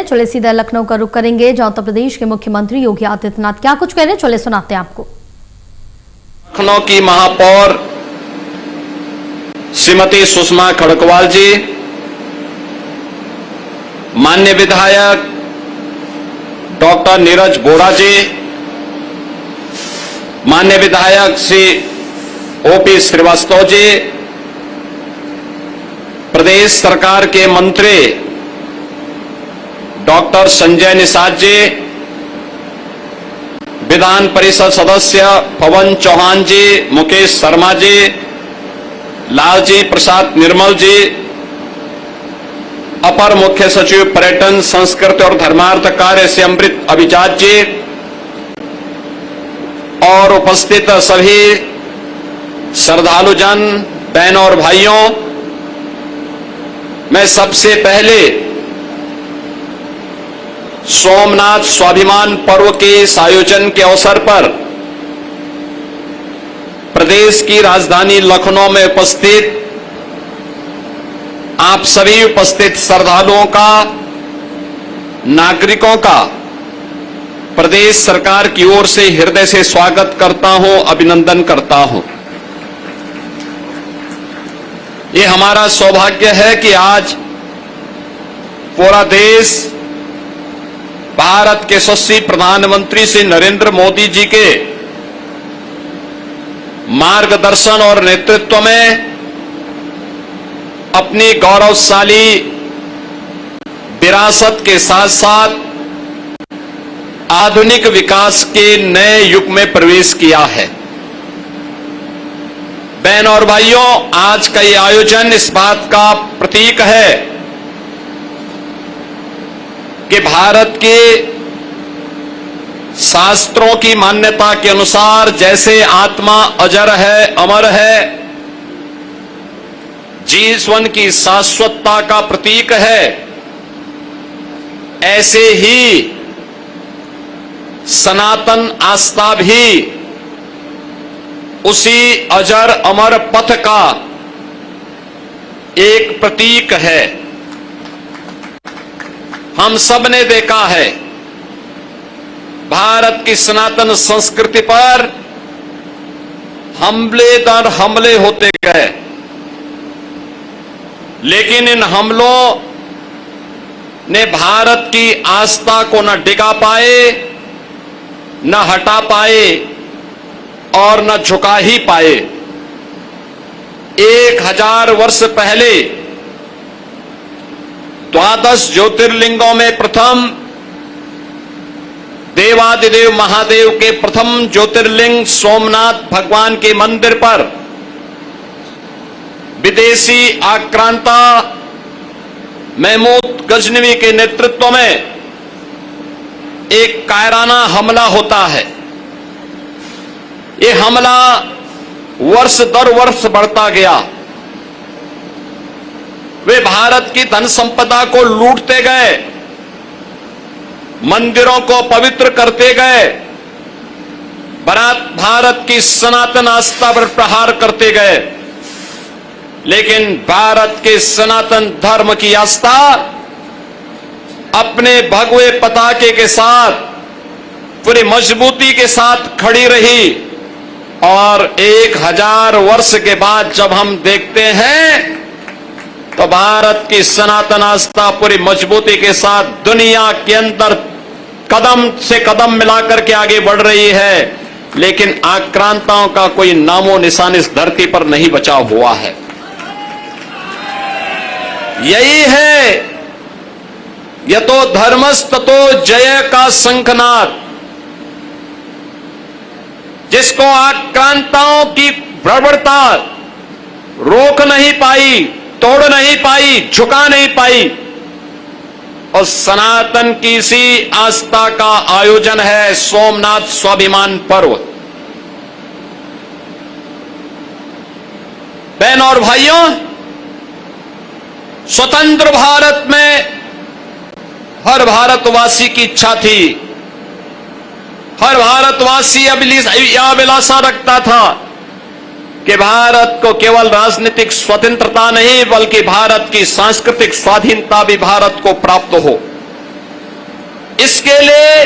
चले सीधा लखनऊ का रुख करेंगे, जहां उत्तर प्रदेश के मुख्यमंत्री योगी आदित्यनाथ क्या कुछ कह रहे हैं, चले सुनाते हैं आपको। लखनऊ की महापौर श्रीमती सुषमा खड़गवाल जी, माननीय विधायक डॉक्टर नीरज बोरा जी, माननीय विधायक श्री ओपी श्रीवास्तव जी, प्रदेश सरकार के मंत्री डॉक्टर संजय निषाद जी, विधान परिषद सदस्य पवन चौहान जी, मुकेश शर्मा जी, लालजी प्रसाद निर्मल जी, अपर मुख्य सचिव पर्यटन संस्कृति और धर्मार्थ कार्य से अमृत अभिजात जी और उपस्थित सभी श्रद्धालुजन, बहनों और भाइयों, मैं सबसे पहले सोमनाथ स्वाभिमान पर्व के इस आयोजन के अवसर पर प्रदेश की राजधानी लखनऊ में उपस्थित आप सभी उपस्थित श्रद्धालुओं का, नागरिकों का प्रदेश सरकार की ओर से हृदय से स्वागत करता हूं, अभिनंदन करता हूं। ये हमारा सौभाग्य है कि आज पूरा देश भारत के यशस्वी प्रधानमंत्री श्री नरेंद्र मोदी जी के मार्गदर्शन और नेतृत्व में अपनी गौरवशाली विरासत के साथ साथ आधुनिक विकास के नए युग में प्रवेश किया है। बहनों और भाइयों, आज का ये आयोजन इस बात का प्रतीक है कि भारत के शास्त्रों की मान्यता के अनुसार जैसे आत्मा अजर है, अमर है, जीवन की शाश्वतता का प्रतीक है, ऐसे ही सनातन आस्था भी उसी अजर अमर पथ का एक प्रतीक है। हम सब ने देखा है भारत की सनातन संस्कृति पर हमले दर हमले होते गए, लेकिन इन हमलों ने भारत की आस्था को न डिगा पाए, न हटा पाए और न झुका ही पाए। 1000 वर्ष पहले 12 ज्योतिर्लिंगों में प्रथम देवादिदेव महादेव के प्रथम ज्योतिर्लिंग सोमनाथ भगवान के मंदिर पर विदेशी आक्रांता महमूद गजनवी के नेतृत्व में एक कायराना हमला होता है। ये हमला वर्ष दर वर्ष बढ़ता गया। वे भारत की धन संपदा को लूटते गए, मंदिरों को पवित्र करते गए, भारत की सनातन आस्था पर प्रहार करते गए, लेकिन भारत के सनातन धर्म की आस्था अपने भगवे पताके के साथ पूरी मजबूती के साथ खड़ी रही। और 1000 वर्ष के बाद जब हम देखते हैं तो भारत की सनातन आस्था पूरी मजबूती के साथ दुनिया के अंदर कदम से कदम मिलाकर के आगे बढ़ रही है, लेकिन आक्रांताओं का कोई नामो निशान इस धरती पर नहीं बचा हुआ है। यही है यतो धर्मस्ततो जय का शंखनाद, जिसको आक्रांताओं की बर्बरता रोक नहीं पाई, तोड़ नहीं पाई, झुका नहीं पाई। और सनातन की इसी आस्था का आयोजन है सोमनाथ स्वाभिमान पर्व। बहनों और भाइयों, स्वतंत्र भारत में हर भारतवासी की इच्छा थी, हर भारतवासी अभिलाषा रखता था कि भारत को केवल राजनीतिक स्वतंत्रता नहीं बल्कि भारत की सांस्कृतिक स्वाधीनता भी भारत को प्राप्त हो। इसके लिए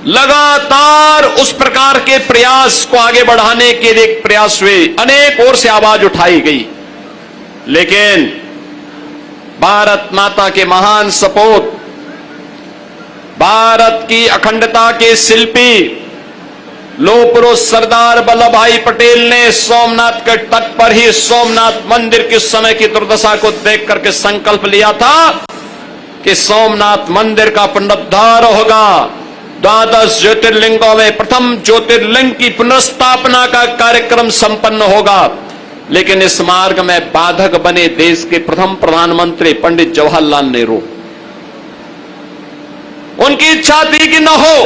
लगातार उस प्रकार के प्रयास को आगे बढ़ाने के लिए प्रयास हुए, अनेक ओर से आवाज उठाई गई, लेकिन भारत माता के महान सपूत, भारत की अखंडता के शिल्पी लौह पुरुष सरदार वल्लभ भाई पटेल ने सोमनाथ के तट पर ही सोमनाथ मंदिर के समय की दुर्दशा को देख करके संकल्प लिया था कि सोमनाथ मंदिर का पुनरुद्धार होगा, 12 ज्योतिर्लिंगों में प्रथम ज्योतिर्लिंग की पुनर्स्थापना का कार्यक्रम संपन्न होगा। लेकिन इस मार्ग में बाधक बने देश के प्रथम प्रधानमंत्री पंडित जवाहरलाल नेहरू। उनकी इच्छा थी कि न हो,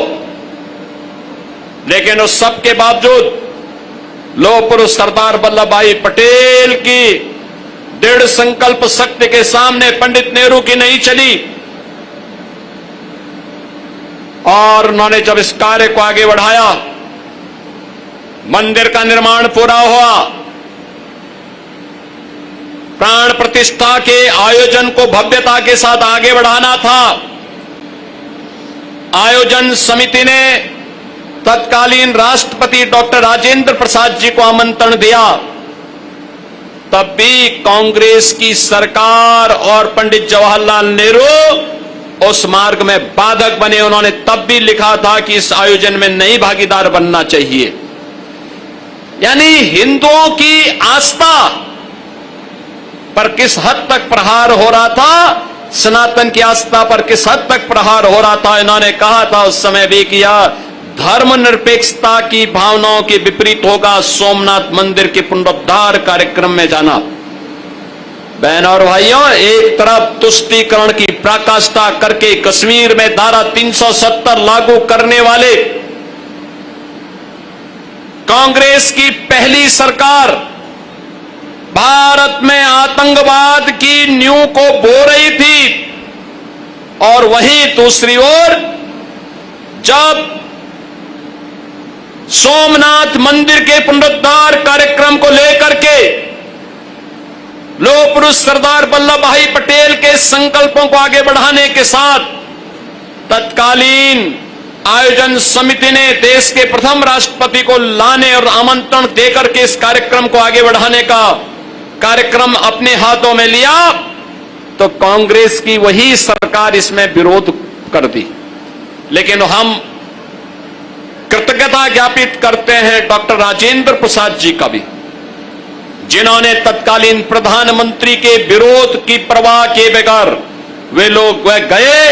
लेकिन उस सब के बावजूद लौह पुरुष सरदार वल्लभ भाई पटेल की दृढ़ संकल्प शक्ति के सामने पंडित नेहरू की नहीं चली, और उन्होंने जब इस कार्य को आगे बढ़ाया, मंदिर का निर्माण पूरा हुआ, प्राण प्रतिष्ठा के आयोजन को भव्यता के साथ आगे बढ़ाना था। आयोजन समिति ने तत्कालीन राष्ट्रपति डॉक्टर राजेंद्र प्रसाद जी को आमंत्रण दिया, तब भी कांग्रेस की सरकार और पंडित जवाहरलाल नेहरू उस मार्ग में बाधक बने। उन्होंने तब भी लिखा था कि इस आयोजन में नई भागीदार बनना चाहिए। यानी हिंदुओं की आस्था पर किस हद तक प्रहार हो रहा था, सनातन की आस्था पर किस हद तक प्रहार हो रहा था। इन्होंने कहा था उस समय भी किया, धर्मनिरपेक्षता की भावनाओं के विपरीत होगा सोमनाथ मंदिर के पुनरुद्धार कार्यक्रम में जाना। बहनों और भाइयों, एक तरफ तुष्टीकरण की पराकाष्ठा करके कश्मीर में धारा 370 लागू करने वाले कांग्रेस की पहली सरकार भारत में आतंकवाद की नींव को बो रही थी, और वहीं दूसरी ओर जब सोमनाथ मंदिर के पुनरुद्धार कार्यक्रम को लेकर के लौह पुरुष सरदार वल्लभ भाई पटेल के संकल्पों को आगे बढ़ाने के साथ तत्कालीन आयोजन समिति ने देश के प्रथम राष्ट्रपति को लाने और आमंत्रण देकर के इस कार्यक्रम को आगे बढ़ाने का कार्यक्रम अपने हाथों में लिया, तो कांग्रेस की वही सरकार इसमें विरोध कर दी। लेकिन हम कृतज्ञता ज्ञापित करते हैं डॉक्टर राजेंद्र प्रसाद जी का भी, जिन्होंने तत्कालीन प्रधानमंत्री के विरोध की परवाह किए बगैर वे लोग वह गए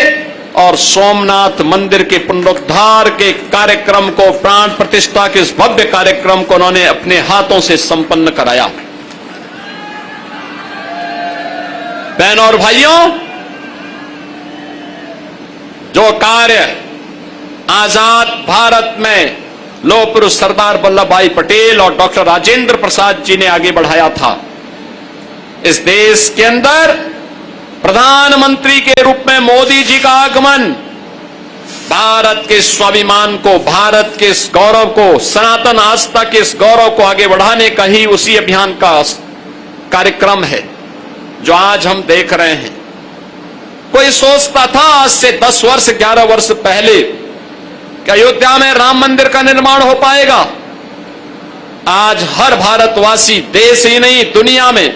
और सोमनाथ मंदिर के पुनरुद्धार के कार्यक्रम को, प्राण प्रतिष्ठा के इस भव्य कार्यक्रम को उन्होंने अपने हाथों से संपन्न कराया। बहनों और भाइयों, जो कार्य आजाद भारत में लौह पुरुष सरदार वल्लभ भाई पटेल और डॉक्टर राजेंद्र प्रसाद जी ने आगे बढ़ाया था, इस देश के अंदर प्रधानमंत्री के रूप में मोदी जी का आगमन भारत के स्वाभिमान को, भारत के इस गौरव को, सनातन आस्था के इस गौरव को आगे बढ़ाने का ही उसी अभियान का कार्यक्रम है जो आज हम देख रहे हैं। कोई सोचता था आज से 10 वर्ष 11 वर्ष पहले कि अयोध्या में राम मंदिर का निर्माण हो पाएगा? आज हर भारतवासी, देश ही नहीं दुनिया में,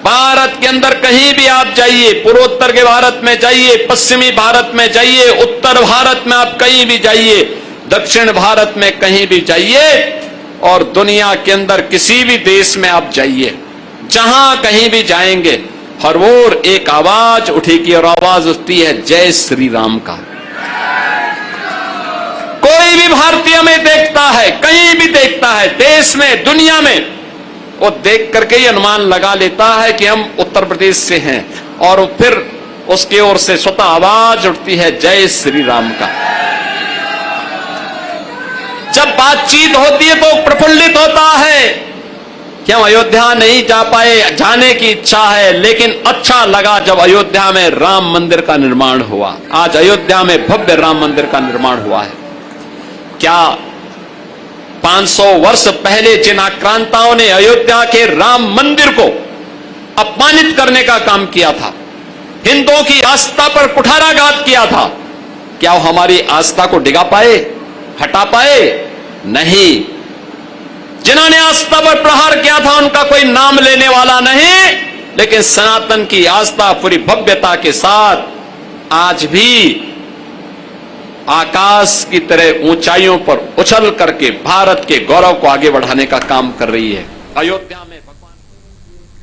भारत के अंदर कहीं भी आप जाइए, पूर्वोत्तर के भारत में जाइए, पश्चिमी भारत में जाइए, उत्तर भारत में आप कहीं भी जाइए, दक्षिण भारत में कहीं भी जाइए, और दुनिया के अंदर किसी भी देश में आप जाइए, जहां कहीं भी जाएंगे, हर ओर एक आवाज उठेगी, और आवाज उठती है जय श्री राम का। कोई भी भारतीय में देखता है, कहीं भी देखता है, देश में, दुनिया में, वो देख करके ही अनुमान लगा लेता है कि हम उत्तर प्रदेश से हैं, और फिर उसकी ओर से स्वतः आवाज उठती है जय श्री राम का। जब बातचीत होती है तो प्रफुल्लित होता है कि हम अयोध्या नहीं जा पाए, जाने की इच्छा है, लेकिन अच्छा लगा जब अयोध्या में राम मंदिर का निर्माण हुआ। आज अयोध्या में भव्य राम मंदिर का निर्माण हुआ है। क्या 500 वर्ष पहले जिन आक्रांताओं ने अयोध्या के राम मंदिर को अपमानित करने का काम किया था, हिंदुओं की आस्था पर कुठाराघात किया था, क्या वो हमारी आस्था को डिगा पाए, हटा पाए? नहीं। जिन्होंने आस्था पर प्रहार किया था उनका कोई नाम लेने वाला नहीं, लेकिन सनातन की आस्था पूरी भव्यता के साथ आज भी आकाश की तरह ऊंचाइयों पर उछल करके भारत के गौरव को आगे बढ़ाने का काम कर रही है। अयोध्या